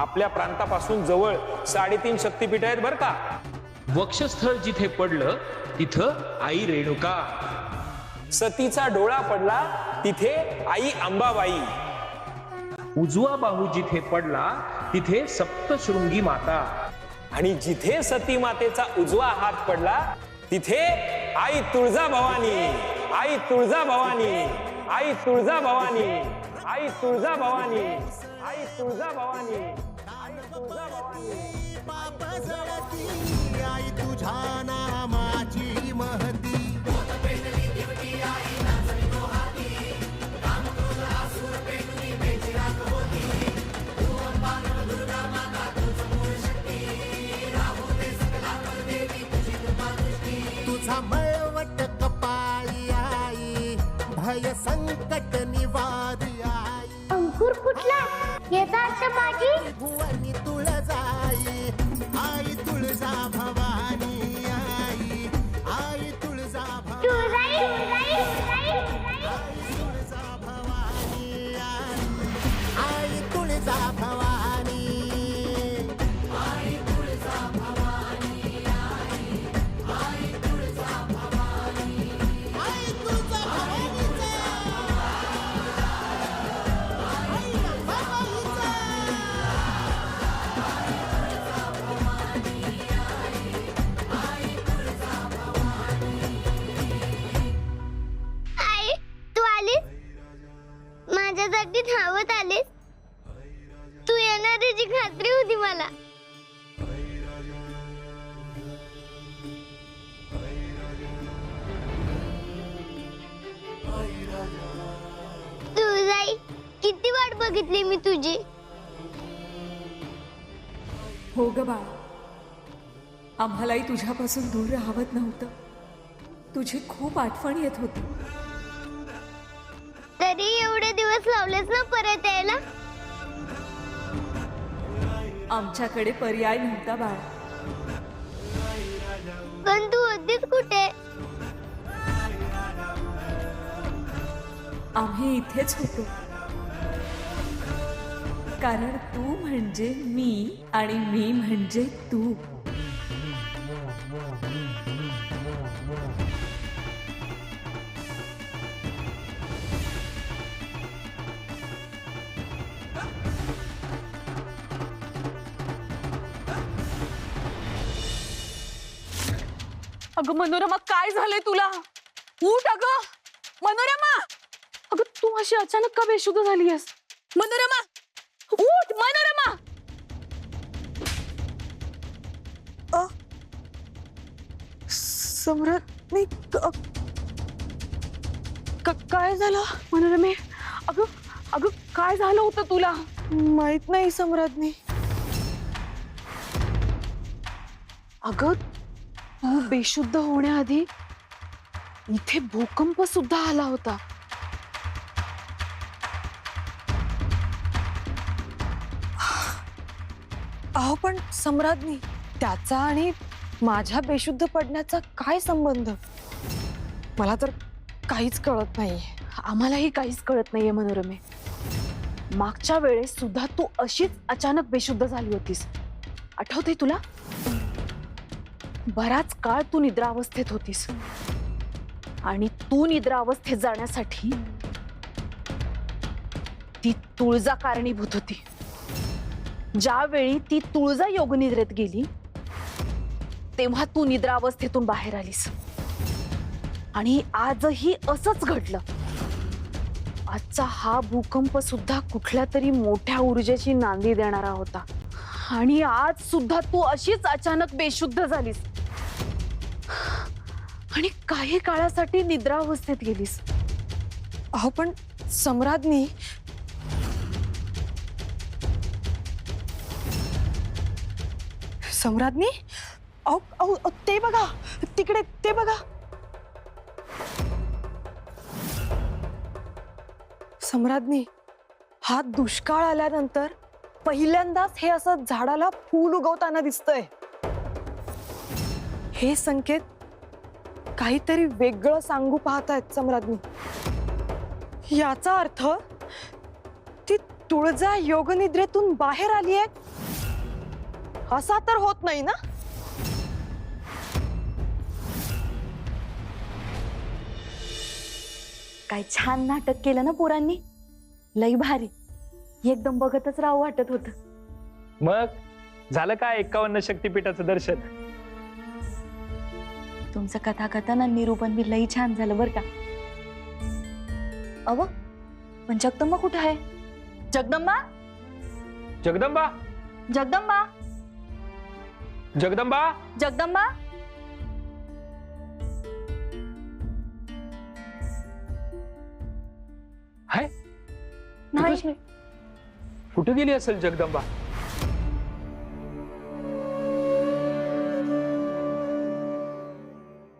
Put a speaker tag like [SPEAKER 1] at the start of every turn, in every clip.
[SPEAKER 1] आपल्या प्रांतापासून जवळ 3.5 शक्तिपीठ आहेत बर का।
[SPEAKER 2] वक्षस्थळ जिथे पडलं तिथं आई रेणुका,
[SPEAKER 1] सतीचा डोळा पडला तिथे आई अंबाबाई,
[SPEAKER 2] उजवा बाहू जिथे पडला तिथे सप्तशृंगी माता,
[SPEAKER 1] आणि जिथे सती मातेचा उजवा हात पडला तिथे आई तुळजाभवानी, आई तुळजाभवानी, आई तुळजाभवानी, आई तुळजाभवानी, आई तुळजाभवानी, आई तुळजाभवानी।
[SPEAKER 3] आई तुझ्या नामाची महती, तुझा मळवट कपाळी आई, भय संकट निवारी आई,
[SPEAKER 4] अंकुर फुटला याचा अर्थ माझी
[SPEAKER 3] भुवनी तुळजाई, आई तुळजा भवानी आई, आई तुळजा भवानी,
[SPEAKER 4] तुळजाई तुळजाई
[SPEAKER 3] आई तुळजा भवानी आई, आई तुळजा भवानी, आई तुळजा भवानी आई, आई तुळजा भवानी, आई तुळजा भवानीचा, आई अंबाबाईचा,
[SPEAKER 4] आई तू आलीस माझ्यासाठी धावत आलीस, तू येणार याची खात्री होती मला। तुळजाई किती वाट बघितली मी तुझी।
[SPEAKER 5] हो ग बाळा, आम्हालाही तुझ्यापासून दूर राहवत नव्हतं, तुझी खूप आठवण येत होती।
[SPEAKER 4] तरी एवढे दिवस लावलेस ना परत यायला।
[SPEAKER 5] आमच्याकडे पर्याय नव्हता बाळा,
[SPEAKER 4] पण तू होतीस कुठे।
[SPEAKER 5] आम्ही इथेच होतो, कारण तू म्हणजे मी आणि मी म्हणजे तू।
[SPEAKER 6] अगं मनोरमा, काय झालंय तुला? उठ अगं मनोरमा, अगं तू अशी अचानक का बेशुद्ध झालीयस? मनोरमा उठ, मनोरमा।
[SPEAKER 7] सम्राट मी
[SPEAKER 6] काय झालं मनोरमे? अगं अगं काय झालं होतं तुला?
[SPEAKER 7] माहित नाही सम्राटनी।
[SPEAKER 6] अगं तू बेशुद्ध होण्याआधी इथे भूकंप सुद्धा आला होता।
[SPEAKER 7] अहो पण सम्राटनी, त्याचा आणि माझ्या बेशुद्ध पडण्याचा काय संबंध? मला तर काहीच कळत नाहीये।
[SPEAKER 6] आम्हालाही काहीच कळत नाहीये मनोरमे। मागच्या वेळेस सुद्धा तू अशीच अचानक बेशुद्ध झाली होतीस, आठवते तुला? बराच काळ तू निद्रावस्थेत होतीस आणि तू निद्रावस्थेत जाण्यासाठी ती तुळजा कारणीभूत होती। ज्यावेळी ती तुळजा योगनिद्रेत गेली तेव्हा तू निद्रावस्थेतून बाहेर आलीस, आणि आजही असंच घडलं। आजचा हा भूकंप सुद्धा कुठल्या तरी मोठ्या ऊर्जेची नांदी देणारा होता, आणि आज सुद्धा तू अशीच अचानक बेशुद्ध झालीस आणि काही काळासाठी निद्रावस्थेत गेलीस।
[SPEAKER 7] अहो पण सम्राटनी, सम्राटनी, अहो अहो ते बघा तिकडे, ते बघा। सम्राटनी, हा दुष्काळ आल्यानंतर पहिल्यांदाच हे असं झाडाला फूल उगवताना दिसतंय। हे संकेत काहीतरी वेगळं सांगू पाहतायत सम्राटनी। याचा अर्थ ती तुळजा योगनिद्रेतून बाहेर आली आहे असा तर होत नाही ना?
[SPEAKER 6] काय छान नाटक केलं ना पोरांनी, लई भारी. एकदम बघतच राहू वाटत होत.
[SPEAKER 1] मग झालं काय 51 शक्तिपीठाचं दर्शन?
[SPEAKER 6] तुमचं कथाकथन आणि निरूपण बी लई छान झालं बर का. अव पण जगदंबा कुठे आहे? जगदंबा,
[SPEAKER 1] जगदंबा,
[SPEAKER 6] जगदंबा,
[SPEAKER 1] जगदंबा,
[SPEAKER 6] जगदंबा.
[SPEAKER 1] हाय
[SPEAKER 6] नाही.
[SPEAKER 1] कुठे गेली असेल जगदंबा?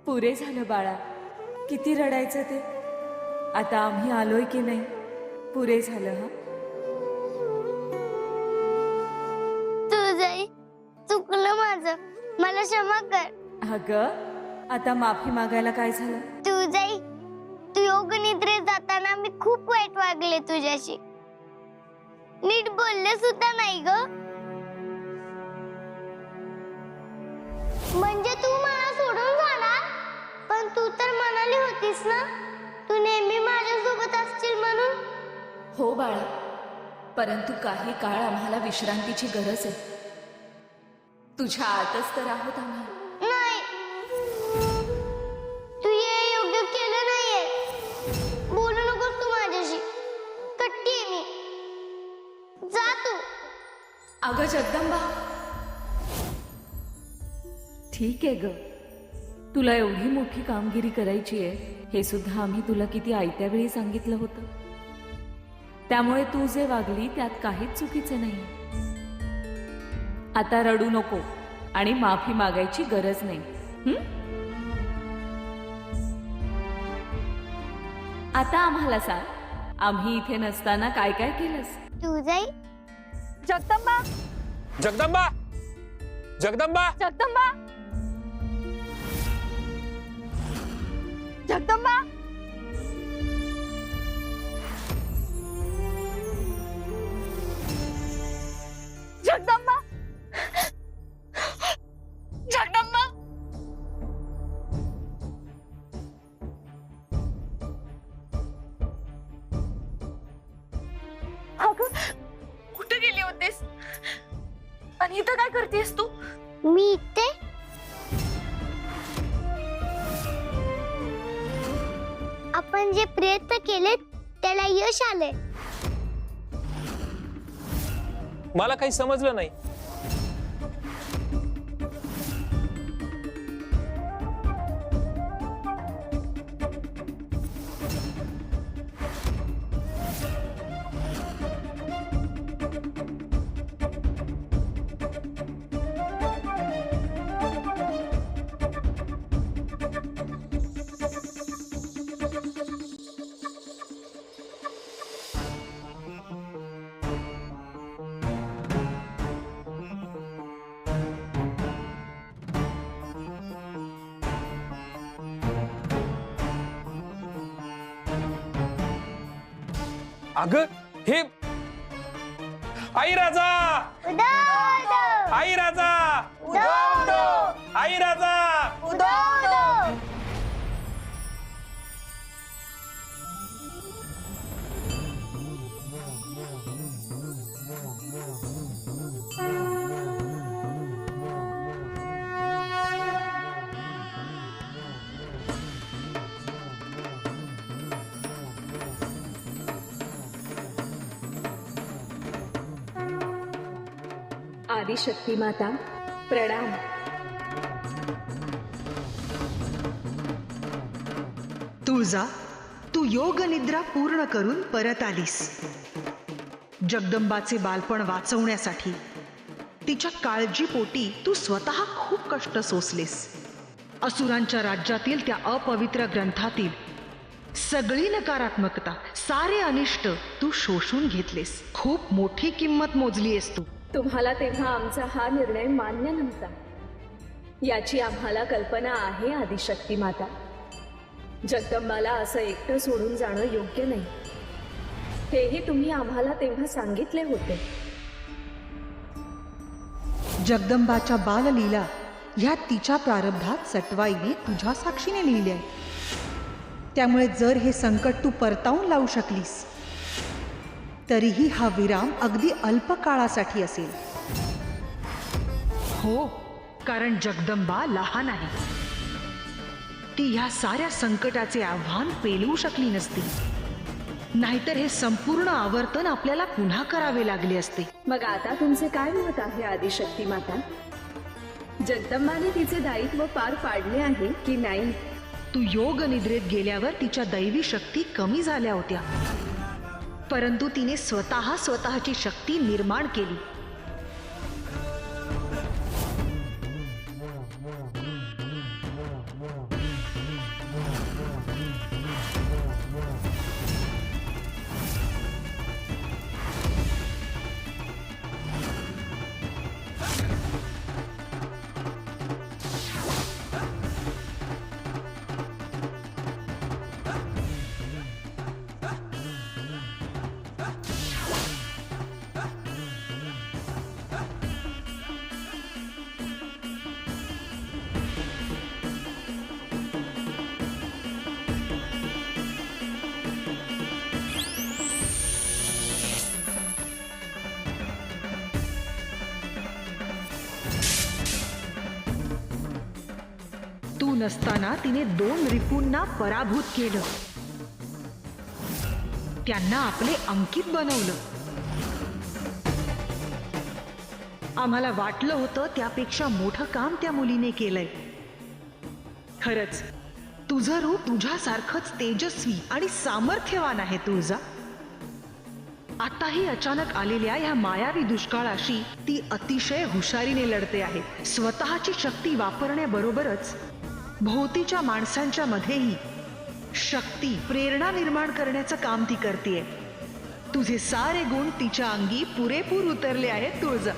[SPEAKER 5] पुरे झालं बाळा, किती रडायचं ते. आता आम्ही आलोय की नाही, पुरे झालं. हा
[SPEAKER 4] तुळजाई, चुकलं माझं, मला क्षमा कर.
[SPEAKER 5] अगं आता माफी मागायला काय झालं?
[SPEAKER 4] तुळजाई, तू योग निद्रेत जाताना मी खूप वाईट वागले तुझ्याशी. नीट बोलले सुद्धा नाही ग. म्हणजे तू मला सोडून जाणार? पण तू तर म्हणाली होतीस ना, तू नेहमी माझ्यासोबत असशील म्हणून.
[SPEAKER 5] हो बाळा, परंतु काही काळ आम्हाला विश्रांतीची गरज आहे. तुझ्या आतच तर आहोत आम्ही.
[SPEAKER 4] नाही, तू हे योग्य केलं नाहीये. बोलू नकोस तू माझ्याशी. कट्टी आहे मी. जा तू.
[SPEAKER 5] अगं जगदंबा, ठीक आहे ग, तुला एवढी मोठी कामगिरी करायची आहे हे सुद्धा आम्ही तुला किती आयत्या वेळी सांगितलं होतं. त्यामुळे तू जे वागली त्यात काहीच चुकीचं नाही. आता रडू नको आणि माफी मागायची गरज नाही. आता आम्हाला सांग, आम्ही इथे नसताना काय काय केलंस?
[SPEAKER 4] तुळजाई,
[SPEAKER 6] जगदंबा,
[SPEAKER 1] जगदंबा, जगदंबा,
[SPEAKER 6] जगदंबा, जगदंबा. जगदंबा, जगदंबा. अगं कुठे गेली होतीस आणि इथं काय करतेस तू?
[SPEAKER 4] मी इथे. आपण जे प्रयत्न केले त्याला यश आले.
[SPEAKER 1] मला काही समजलं नाही. अगं हे आई राजा, आई राजा, आई राजा.
[SPEAKER 5] आदिशक्ती माता प्रणाम.
[SPEAKER 8] तुळजा, तू योग निद्रा पूर्ण करून परत आलीस. जगदंबाचे बालपण वाचवण्यासाठी तिच्या काळजीपोटी तू स्वतः खूप कष्ट सोसलेस. असुरांच्या राज्यातील त्या अपवित्र ग्रंथातील सगळी नकारात्मकता, सारे अनिष्ट तू शोषून घेतलेस. खूप मोठी किंमत मोजलीयस तू.
[SPEAKER 5] तुम्हाला तेव्हा आमचा हा निर्णय मान्य नव्हता याची आम्हाला कल्पना आहे आदिशक्ती माता. जगदंबाला असं एकटं सोडून जाणं योग्य नाही. हेही तुम्ही आम्हाला तेव्हा सांगितले होते.
[SPEAKER 8] जगदंबाच्या बाललीला ह्या तिच्या प्रारब्धात सटवाईने तुझ्या साक्षीने लिहिले आहे. त्यामुळे जर हे संकट तू परतावून लावू शकलीस तरीही हा विराम अगदी अल्पकाळासाठी असेल. हो, कारण जगदंबा लहान आहे. ती ह्या साऱ्या संकटाचे आव्हान पेलवू शकली नसती. नाहीतर हे संपूर्ण आवर्तन आपल्याला पुन्हा करावे लागले असते.
[SPEAKER 5] मग आता तुमचे काय मत आहे आदिशक्ती माता? जगदंबाने तिचे दायित्व पार पाडले आहे की नाही?
[SPEAKER 8] तू योग निद्रेत गेल्यावर तिच्या दैवी शक्ती कमी झाल्या होत्या, परंतु तिने स्वतःची शक्ती निर्माण केली. तू नसताना तिने 2 रिपूंना पराभूत केलं, त्यांना आपले अंकित बनवलं. आम्हाला वाटलं होतं त्यापेक्षा मोठं काम त्या मुलीने केलंय. खरंच तुझं रूप तुझ्यासारखंच तेजस्वी आणि सामर्थ्यवान आहे तुळजा. आताही अचानक आलेल्या ह्या मायावी दुष्काळाशी ती अतिशय हुशारीने लढते आहे. स्वतःची शक्ती वापरण्याबरोबरच भोवतीच्या माणसांच्या मध्येही शक्ती, प्रेरणा निर्माण करण्याचं काम ती करतेय. तुझे सारे गुण तिच्या अंगी पुरेपूर उतरले आहेत तुळजा.